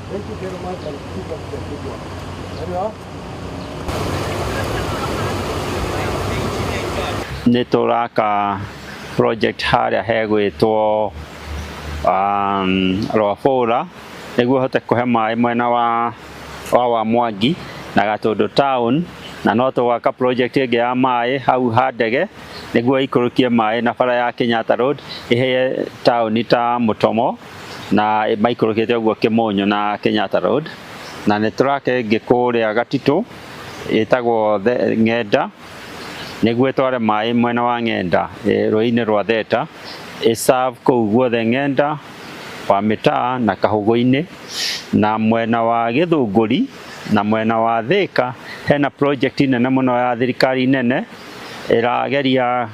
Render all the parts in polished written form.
Thank you very much and keep up the good work. There you are. Nĩ tũraka project harĩa hegwĩtwo Rwabũra nĩguo hote kũhe maĩ mwena wa Mwangi na Gatũndũ town, na no tũgwaka project ĩngĩ ya maĩ hau ha ndege nĩguo ikũrũkie maĩ na bara ya Kenyatta Road ĩhe town ta Mũtomo na maikũrũkĩte ũguo Kĩmũnyũ na Kenyatta Road. Na nĩ tũraka ĩngĩ kũrĩa Gatitũ ĩtagwo Ng'enda nĩguo ĩtware maĩ mwena wa Ng'enda rũĩ-inĩ rwa Theta ĩserve kũu guothe Ng'enda wa Mĩtaa na Kahũgũ-inĩ. Na mwena wa Gĩthũngũri na mwena wa Thĩka hena project nene mũno ya thirikari nene ĩrageria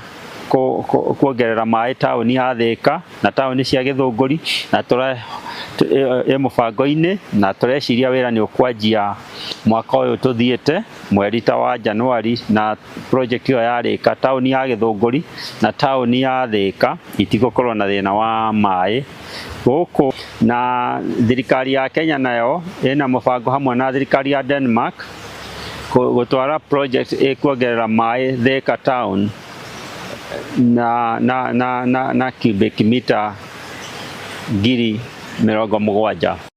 kuongerera maĩ taũni ya Thĩka na taũni cia Gĩthũngũri, na ĩ mũbango-inĩ na tũreciria wĩra nĩ ũkwanjia mwaka ũyũ tũthiĩte mweri ta wa Januari, na project ĩyo yarĩka taũni ya Gĩthũngũri na taũni ya Thĩka itigũkorwo na thĩna wa maĩ gũkũ. Na thirikari ya Kenya nayo ĩna mũbango hamwe na thirikari ya Denmark gũtwara project ĩkuongerera maĩ Thĩka town na cubic mita 70,000.